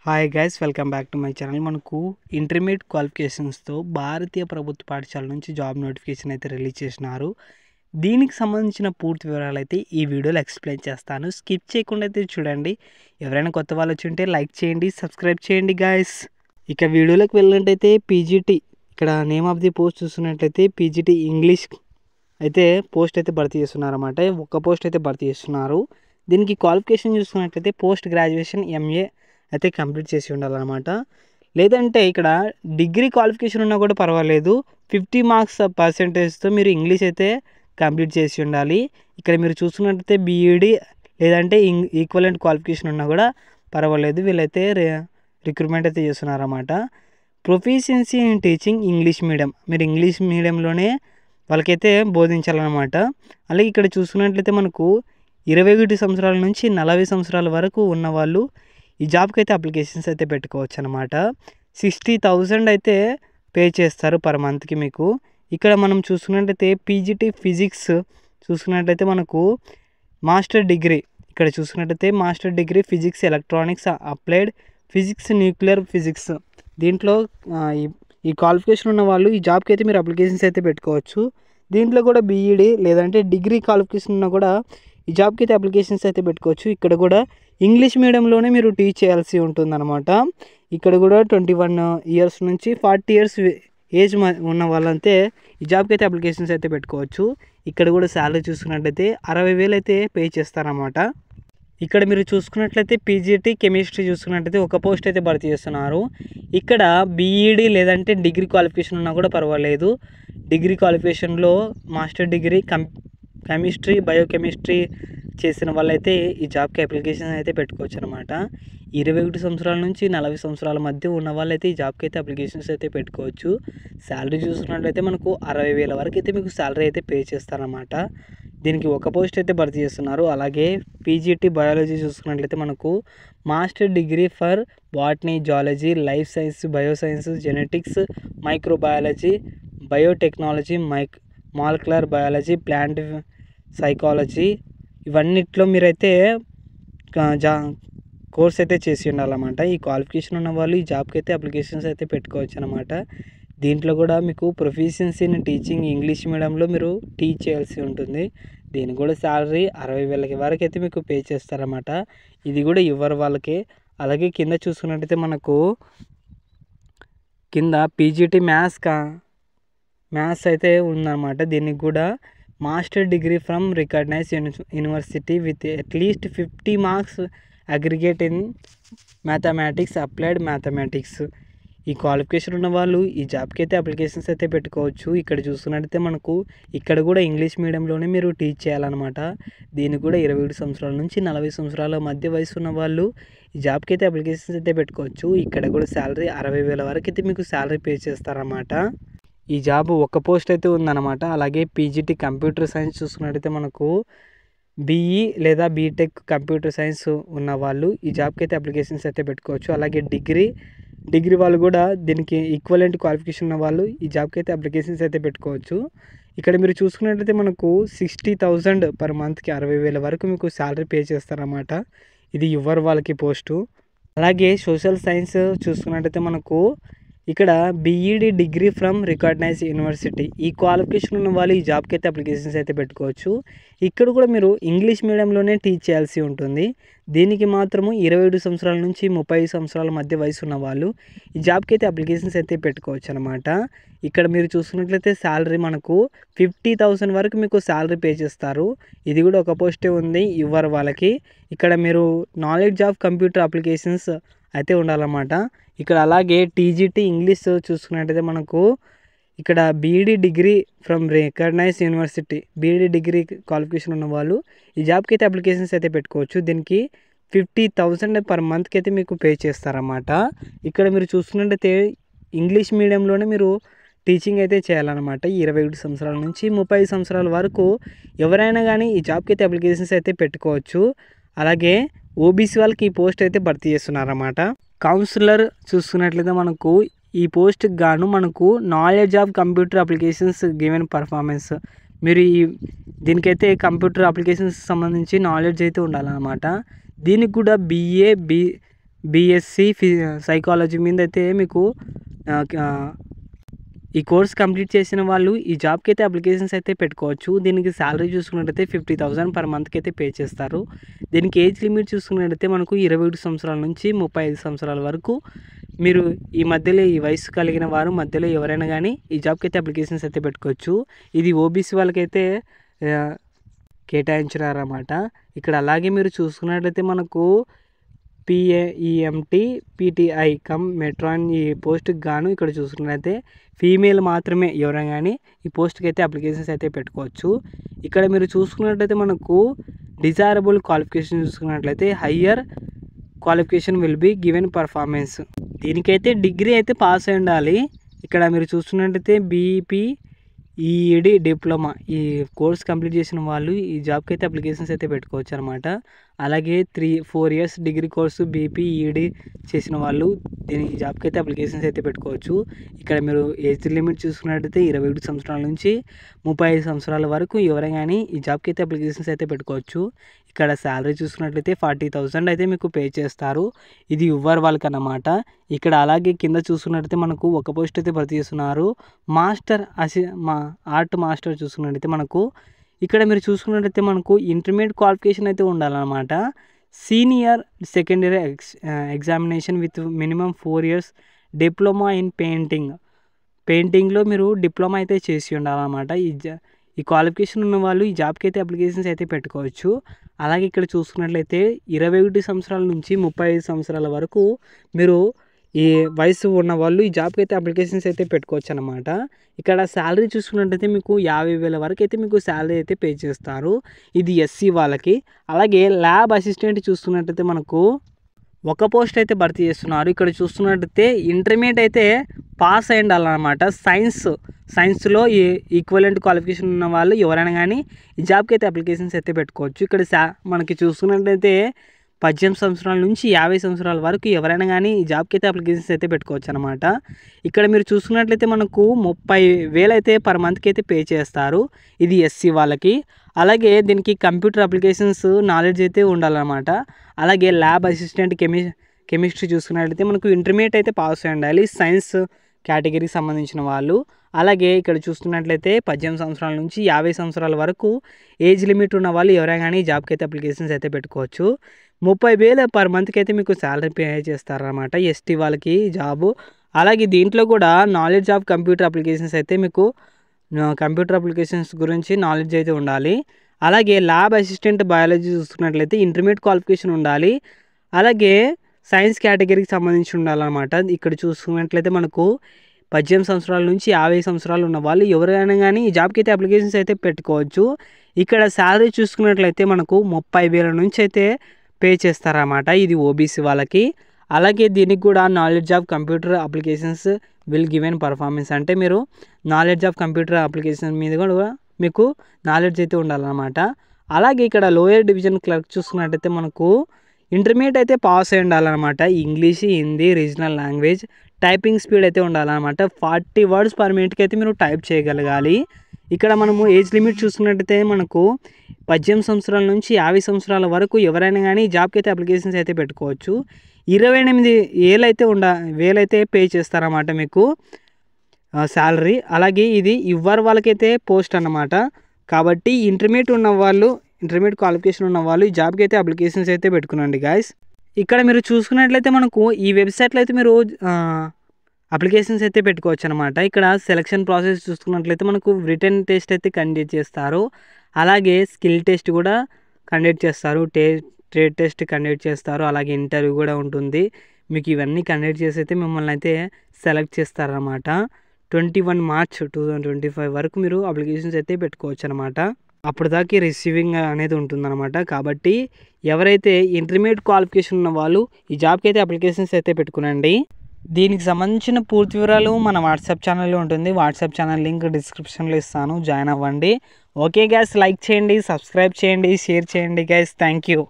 Hi guys, welcome back to my channel. మనకు intermediate క్వాలిఫికేషన్స్తో భారతీయ ప్రభుత్వ పాఠశాల నుంచి జాబ్ నోటిఫికేషన్ అయితే రిలీజ్ చేసినారు. దీనికి సంబంధించిన పూర్తి వివరాలు అయితే ఈ వీడియోలో ఎక్స్ప్లెయిన్ చేస్తాను. స్కిప్ చేయకుండా అయితే చూడండి. ఎవరైనా కొత్త వాళ్ళు వచ్చి ఉంటే లైక్ చేయండి, సబ్స్క్రైబ్ చేయండి గైస్. ఇక వీడియోలోకి వెళ్ళినట్టయితే పీజీటీ, ఇక్కడ నేమ్ ఆఫ్ ది పోస్ట్ చూస్తున్నట్లయితే పీజీటీ ఇంగ్లీష్ అయితే పోస్ట్ అయితే భర్తీ చేస్తున్నారు అన్నమాట. ఒక్క పోస్ట్ అయితే భర్తీ చేస్తున్నారు. దీనికి క్వాలిఫికేషన్ చూసుకున్నట్లయితే పోస్ట్ గ్రాడ్యుయేషన్ ఎంఏ అయితే కంప్లీట్ చేసి ఉండాలన్నమాట. లేదంటే ఇక్కడ డిగ్రీ క్వాలిఫికేషన్ ఉన్నా కూడా పర్వాలేదు, 50 మార్క్స్ పర్సెంటేజ్తో మీరు ఇంగ్లీష్ అయితే కంప్లీట్ చేసి ఉండాలి. ఇక్కడ మీరు చూసుకున్నట్లయితే బీఈడి లేదంటే ఈక్వలెంట్ క్వాలిఫికేషన్ ఉన్నా కూడా పర్వాలేదు, వీళ్ళైతే రిక్రూట్మెంట్ అయితే చేస్తున్నారన్నమాట. Proficiency in teaching English medium, మీరు ఇంగ్లీష్ మీడియంలోనే వాళ్ళకైతే బోధించాలన్నమాట. అలాగే ఇక్కడ చూసుకున్నట్లయితే మనకు 21 సంవత్సరాల నుంచి 40 సంవత్సరాల వరకు ఉన్న వాళ్ళు ఈ జాబ్కి అయితే అప్లికేషన్స్ అయితే పెట్టుకోవచ్చు అనమాట. 60,000 అయితే పే చేస్తారు పర్ మంత్కి మీకు. ఇక్కడ మనం చూసుకున్నట్లయితే పీజీటీ ఫిజిక్స్ చూసుకున్నట్లయితే మనకు మాస్టర్ డిగ్రీ, ఇక్కడ చూసుకున్నట్లయితే master degree physics electronics applied physics nuclear physics, దీంట్లో ఈ క్వాలిఫికేషన్ ఉన్న వాళ్ళు ఈ జాబ్కి అయితే మీరు అప్లికేషన్స్ అయితే పెట్టుకోవచ్చు. దీంట్లో కూడా బీఈడి లేదంటే డిగ్రీ క్వాలిఫికేషన్ ఉన్నా కూడా ఈ జాబ్కి అయితే అప్లికేషన్స్ అయితే పెట్టుకోవచ్చు. ఇక్కడ కూడా ఇంగ్లీష్ మీడియంలోనే మీరు టీచ్ చేయాల్సి ఉంటుందన్నమాట. ఇక్కడ కూడా 21 ఇయర్స్ నుంచి 40 ఇయర్స్ ఏజ్ ఉన్న వాళ్ళంతే ఈ జాబ్కి అయితే అప్లికేషన్స్ అయితే పెట్టుకోవచ్చు. ఇక్కడ కూడా శాలరీ చూసుకున్నట్లయితే 60,000 అయితే పే చేస్తారన్నమాట. ఇక్కడ మీరు చూసుకున్నట్లయితే పీజీటీ కెమిస్ట్రీ చూసుకున్నట్లయితే ఒక పోస్ట్ అయితే భర్తీ చేస్తున్నారు. ఇక్కడ బీఈడి లేదంటే డిగ్రీ క్వాలిఫికేషన్ ఉన్నా కూడా పర్వాలేదు, డిగ్రీ క్వాలిఫికేషన్లో మాస్టర్ డిగ్రీ కెమిస్ట్రీ బయోకెమిస్ట్రీ చేసిన వాళ్ళైతే ఈ జాబ్కి అప్లికేషన్ అయితే పెట్టుకోవచ్చు అనమాట. 21 సంవత్సరాల నుంచి 40 సంవత్సరాల మధ్య ఉన్న వాళ్ళైతే ఈ జాబ్కి అయితే అప్లికేషన్స్ అయితే పెట్టుకోవచ్చు. శాలరీ చూసుకున్నట్లయితే మనకు 60,000 వరకు అయితే మీకు శాలరీ అయితే పే చేస్తారన్నమాట. దీనికి ఒక పోస్ట్ అయితే భర్తీ చేస్తున్నారు. అలాగే పీజీటీ బయాలజీ చూసుకున్నట్లయితే మనకు master degree for botany zoology life science bioscience genetics microbiology biotechnology molecular biology plant psychology, ఇవన్నిట్లో మీరైతే కోర్స్ అయితే చేసి ఉండాలన్నమాట. ఈ క్వాలిఫికేషన్ ఉన్న వాళ్ళు ఈ జాబ్కి అయితే అప్లికేషన్స్ అయితే పెట్టుకోవచ్చు అనమాట. దీంట్లో కూడా మీకు ప్రొఫిషియన్సీ ఇన్ టీచింగ్ ఇంగ్లీష్ మీడియంలో మీరు టీచ్ చేయాల్సి ఉంటుంది. దీనికి కూడా శాలరీ 60,000 వరకు అయితే మీకు పే చేస్తారన్నమాట. ఇది కూడా ఇవ్వరు వాళ్ళకి. అలాగే కింద చూసుకున్నట్టయితే మనకు కింద పీజీటీ మ్యాథ్స్ అయితే ఉందన్నమాట. దీనికి కూడా master degree from recognise university with at least 50 marks aggregate in mathematics applied mathematics, ఈ క్వాలిఫికేషన్ ఉన్న వాళ్ళు ఈ జాబ్కి అయితే అప్లికేషన్స్ అయితే పెట్టుకోవచ్చు. ఇక్కడ చూసుకున్నట్టయితే మనకు ఇక్కడ కూడా ఇంగ్లీష్ మీడియంలోనే మీరు టీచ్ చేయాలన్నమాట. దీనికి కూడా 21 సంవత్సరాల నుంచి 40 సంవత్సరాల మధ్య వయసు ఉన్న వాళ్ళు ఈ జాబ్కి అయితే అప్లికేషన్స్ అయితే పెట్టుకోవచ్చు. ఇక్కడ కూడా శాలరీ 60,000 వరకు అయితే మీకు శాలరీ పే చేస్తారన్నమాట. ఈ జాబ్ ఒక పోస్ట్ అయితే ఉందన్నమాట. అలాగే పీజీటీ కంప్యూటర్ సైన్స్ చూసుకున్నట్టయితే మనకు బీఈ లేదా బీటెక్ కంప్యూటర్ సైన్స్ ఉన్న వాళ్ళు ఈ జాబ్కి అయితే అప్లికేషన్స్ అయితే పెట్టుకోవచ్చు. అలాగే డిగ్రీ వాళ్ళు కూడా దీనికి ఈక్వలెంట్ క్వాలిఫికేషన్ ఉన్న వాళ్ళు ఈ జాబ్కి అయితే అప్లికేషన్స్ అయితే పెట్టుకోవచ్చు. ఇక్కడ మీరు చూసుకున్నట్లయితే మనకు 60,000 పర్ మంత్కి 60,000 వరకు మీకు శాలరీ పే చేస్తారన్నమాట. ఇది ఇవ్వరు వాళ్ళకి పోస్టు. అలాగే సోషల్ సైన్స్ చూసుకున్నట్టయితే మనకు ఇక్కడ BEd degree from recognise university, ఈ క్వాలిఫికేషన్ ఉన్న వాళ్ళు ఈ జాబ్కి అయితే అప్లికేషన్స్ అయితే పెట్టుకోవచ్చు. ఇక్కడ కూడా మీరు ఇంగ్లీష్ మీడియంలోనే టీచ్ చేయాల్సి ఉంటుంది. దీనికి మాత్రము 27 సంవత్సరాల నుంచి 30 సంవత్సరాల మధ్య వయసు ఉన్న వాళ్ళు ఈ జాబ్కి అయితే అప్లికేషన్స్ అయితే పెట్టుకోవచ్చు అనమాట. ఇక్కడ మీరు చూసుకున్నట్లయితే శాలరీ మనకు 50,000 వరకు మీకు శాలరీ పే చేస్తారు. ఇది కూడా ఒక పోస్టే ఉంది, ఇవ్వరు వాళ్ళకి. ఇక్కడ మీరు నాలెడ్జ్ ఆఫ్ కంప్యూటర్ అప్లికేషన్స్ అయితే ఉండాలన్నమాట. ఇక్కడ అలాగే టీజీటీ ఇంగ్లీష్ చూసుకున్నట్టయితే మనకు ఇక్కడ BEd degree from recognise university, BEd degree qualification ఉన్న వాళ్ళు ఈ జాబ్కి అయితే అప్లికేషన్స్ అయితే పెట్టుకోవచ్చు. దీనికి 50,000 పర్ మంత్కి అయితే మీకు పే చేస్తారన్నమాట. ఇక్కడ మీరు చూసుకున్నట్టయితే ఇంగ్లీష్ మీడియంలోనే మీరు టీచింగ్ అయితే చేయాలన్నమాట. 21 సంవత్సరాల నుంచి 30 సంవత్సరాల వరకు ఎవరైనా కానీ ఈ జాబ్కి అయితే అప్లికేషన్స్ అయితే పెట్టుకోవచ్చు. అలాగే ఓబీసీ వాళ్ళకి ఈ పోస్ట్ అయితే భర్తీ చేస్తున్నారన్నమాట. కౌన్సిలర్ చూసుకున్నట్లయితే మనకు ఈ పోస్ట్కి గాను మనకు knowledge of computer applications given performance, మీరు దీనికైతే కంప్యూటర్ అప్లికేషన్స్ సంబంధించి నాలెడ్జ్ అయితే ఉండాలన్నమాట. దీనికి కూడా బీఎస్సీ సైకాలజీ మీద అయితే మీకు ఈ కోర్స్ కంప్లీట్ చేసిన వాళ్ళు ఈ జాబ్కి అయితే అప్లికేషన్స్ అయితే పెట్టుకోవచ్చు. దీనికి శాలరీ చూసుకున్నట్టయితే 50,000 పర్ మంత్కి అయితే పే చేస్తారు. దీనికి ఏజ్ లిమిట్ చూసుకున్నట్టయితే మనకు 21 సంవత్సరాల నుంచి 35 సంవత్సరాల వరకు మీరు ఈ మధ్యలో ఈ వయసు కలిగిన వారు మధ్యలో ఎవరైనా కానీ ఈ జాబ్కి అయితే అప్లికేషన్స్ అయితే పెట్టుకోవచ్చు. ఇది ఓబీసీ వాళ్ళకైతే కేటాయించినారన్నమాట. ఇక్కడ అలాగే మీరు చూసుకున్నట్లయితే మనకు PAEMT PTI కమ్ మెట్రాన్ ఈ పోస్ట్కి గాను ఇక్కడ చూసుకున్నట్లయితే ఫీమేల్ మాత్రమే ఎవరైనా కానీ ఈ పోస్ట్కి అయితే అప్లికేషన్స్ అయితే పెట్టుకోవచ్చు. ఇక్కడ మీరు చూసుకున్నట్లయితే మనకు డిజైరబుల్ క్వాలిఫికేషన్ చూసుకున్నట్లయితే higher qualification will be given performance. దీనికైతే డిగ్రీ అయితే పాస్ అయి ఉండాలి. ఇక్కడ మీరు చూసుకున్నట్లయితే BPED డిప్లొమా ఈ కోర్స్ కంప్లీట్ చేసిన వాళ్ళు ఈ జాబ్కి అయితే అప్లికేషన్స్ అయితే పెట్టుకోవచ్చు అనమాట. అలాగే 3-4 ఇయర్స్ డిగ్రీ కోర్సు BPED చేసిన వాళ్ళు దీని జాబ్కి అయితే అప్లికేషన్స్ అయితే పెట్టుకోవచ్చు. ఇక్కడ మీరు ఏజ్ లిమిట్ చూసుకున్నట్టయితే 21 సంవత్సరాల నుంచి 35 సంవత్సరాల వరకు ఎవరైనా కానీ ఈ జాబ్కి అయితే అప్లికేషన్స్ అయితే పెట్టుకోవచ్చు. ఇక్కడ శాలరీ చూసుకున్నట్లయితే 40,000 అయితే మీకు పే చేస్తారు. ఇది యువర్ వాళ్ళకి అన్నమాట. ఇక్కడ అలాగే కింద చూసుకున్నట్టయితే మనకు ఒక పోస్ట్ అయితే భర్తీ చేస్తున్నారు. ఆర్ట్ మాస్టర్ చూసుకున్నట్టయితే మనకు ఇక్కడ మీరు చూసుకున్నట్టయితే మనకు ఇంటర్మీడియట్ క్వాలిఫికేషన్ అయితే ఉండాలన్నమాట. Senior secondary examination with minimum 4 years diploma in పెయింటింగ్లో మీరు డిప్లొమా అయితే చేసి ఉండాలన్నమాట. ఈ క్వాలిఫికేషన్ ఉన్న వాళ్ళు ఈ జాబ్కి అయితే అప్లికేషన్స్ అయితే పెట్టుకోవచ్చు. అలాగే ఇక్కడ చూసుకున్నట్లయితే 21 సంవత్సరాల నుంచి 35 సంవత్సరాల వరకు మీరు ఈ వయసు ఉన్న వాళ్ళు ఈ జాబ్కి అయితే అప్లికేషన్స్ అయితే పెట్టుకోవచ్చు అనమాట. ఇక్కడ శాలరీ చూసుకున్నట్టయితే మీకు 50,000 వరకు అయితే మీకు శాలరీ అయితే పే చేస్తారు. ఇది ఎస్సీ వాళ్ళకి. అలాగే ల్యాబ్ అసిస్టెంట్ చూసుకున్నట్టయితే మనకు ఒక పోస్ట్ అయితే భర్తీ చేస్తున్నారు. ఇక్కడ చూస్తున్నట్టయితే ఇంటర్మీడియట్ అయితే పాస్ అయి ఉండాలన్నమాట. సైన్స్లో ఈక్వలెంట్ క్వాలిఫికేషన్ ఉన్న వాళ్ళు ఎవరైనా కానీ ఈ జాబ్కి అయితే అప్లికేషన్స్ అయితే పెట్టుకోవచ్చు. ఇక్కడ మనకి చూసుకున్నట్టయితే 18 సంవత్సరాల నుంచి 50 సంవత్సరాల వరకు ఎవరైనా కానీ ఈ జాబ్కి అయితే అప్లికేషన్స్ అయితే పెట్టుకోవచ్చు అనమాట. ఇక్కడ మీరు చూసుకున్నట్లయితే మనకు 30,000 అయితే పర్ మంత్కి అయితే పే చేస్తారు. ఇది ఎస్సీ వాళ్ళకి. అలాగే దీనికి కంప్యూటర్ అప్లికేషన్స్ నాలెడ్జ్ అయితే ఉండాలన్నమాట. అలాగే ల్యాబ్ అసిస్టెంట్ కెమిస్ట్రీ చూసుకున్నట్లయితే మనకు ఇంటర్మీడియట్ అయితే పాస్ అయి ఉండాలి, సైన్స్ కేటగిరీకి సంబంధించిన వాళ్ళు. అలాగే ఇక్కడ చూస్తున్నట్లయితే 18 సంవత్సరాల నుంచి 50 సంవత్సరాల వరకు ఏజ్ లిమిట్ ఉన్న వాళ్ళు ఎవరైనా కానీ ఈ జాబ్కి అయితే అప్లికేషన్స్ అయితే పెట్టుకోవచ్చు. 30,000 పర్ మంత్కి అయితే మీకు శాలరీ పే చేస్తారన్నమాట ఎస్టీ వాళ్ళకి జాబు. అలాగే దీంట్లో కూడా నాలెడ్జ్ ఆఫ్ కంప్యూటర్ అప్లికేషన్స్ అయితే మీకు కంప్యూటర్ అప్లికేషన్స్ గురించి నాలెడ్జ్ అయితే ఉండాలి. అలాగే ల్యాబ్ అసిస్టెంట్ బయాలజీ చూసుకున్నట్లయితే ఇంటర్మీడియట్ క్వాలిఫికేషన్ ఉండాలి. అలాగే సైన్స్ కేటగిరీకి సంబంధించి ఉండాలన్నమాట. ఇక్కడ చూసుకున్నట్లయితే మనకు 18 సంవత్సరాల నుంచి 50 సంవత్సరాలు ఉన్న వాళ్ళు ఎవరైనా కానీ ఈ జాబ్కి అయితే అప్లికేషన్స్ అయితే పెట్టుకోవచ్చు. ఇక్కడ శాలరీ చూసుకున్నట్లయితే మనకు 30,000 నుంచి అయితే పే చేస్తారన్నమాట. ఇది ఓబీసీ వాళ్ళకి. అలాగే దీనికి కూడా knowledge of computer applications will given performance అంటే మీరు నాలెడ్జ్ ఆఫ్ కంప్యూటర్ అప్లికేషన్ మీద కూడా మీకు నాలెడ్జ్ అయితే ఉండాలన్నమాట. అలాగే ఇక్కడ లోయర్ డివిజన్ క్లర్క్ చూసుకున్నట్టయితే మనకు ఇంటర్మీడియట్ అయితే పాస్ అయి ఉండాలన్నమాట. English, Hindi, regional language, typing speed అయితే ఉండాలన్నమాట. 40 వర్డ్స్ పర్ మినిట్కి అయితే మీరు టైప్ చేయగలగాలి. ఇక్కడ మనము ఏజ్ లిమిట్ చూసుకున్నట్టయితే మనకు 18 సంవత్సరాల నుంచి 50 సంవత్సరాల వరకు ఎవరైనా కానీ జాబ్కి అయితే అప్లికేషన్స్ అయితే పెట్టుకోవచ్చు. 28,000 అయితే పే చేస్తారన్నమాట మీకు శాలరీ. అలాగే ఇది ఇవ్వరు వాళ్ళకైతే పోస్ట్ అన్నమాట. కాబట్టి ఇంటర్మీడియట్ క్వాలిఫికేషన్ ఉన్న వాళ్ళు ఈ జాబ్కి అయితే అప్లికేషన్స్ అయితే పెట్టుకునండి గాయస్. ఇక్కడ మీరు చూసుకున్నట్లయితే మనకు ఈ వెబ్సైట్లో అయితే మీరు అప్లికేషన్స్ అయితే పెట్టుకోవచ్చు అనమాట. ఇక్కడ సెలక్షన్ ప్రాసెస్ చూసుకున్నట్లయితే మనకు రిటర్న్ టెస్ట్ అయితే కండక్ట్ చేస్తారు. అలాగే స్కిల్ టెస్ట్ కూడా కండక్ట్ చేస్తారు, ట్రేడ్ టెస్ట్ కండక్ట్ చేస్తారు, అలాగే ఇంటర్వ్యూ కూడా ఉంటుంది. మీకు ఇవన్నీ కండక్ట్ చేసి అయితే మిమ్మల్ని అయితే సెలెక్ట్ చేస్తారన్నమాట. 21 మార్చ్ 2025 వరకు మీరు అప్లికేషన్స్ అయితే పెట్టుకోవచ్చు అనమాట. అప్పుడు దాకా రిసీవింగ్ అనేది ఉంటుందన్నమాట. కాబట్టి ఎవరైతే ఇంటర్మీడియట్ క్వాలిఫికేషన్ ఉన్న వాళ్ళు ఈ జాబ్కి అయితే అప్లికేషన్స్ అయితే పెట్టుకునండి. దీనికి సంబంధించిన పూర్తి వివరాలు మన వాట్సాప్ ఛానల్లో ఉంటుంది. వాట్సాప్ ఛానల్ లింక్ డిస్క్రిప్షన్లో ఇస్తాను, జాయిన్ అవ్వండి. ఓకే గైస్, లైక్ చేయండి, సబ్స్క్రైబ్ చేయండి, షేర్ చేయండి గైస్. Thank you.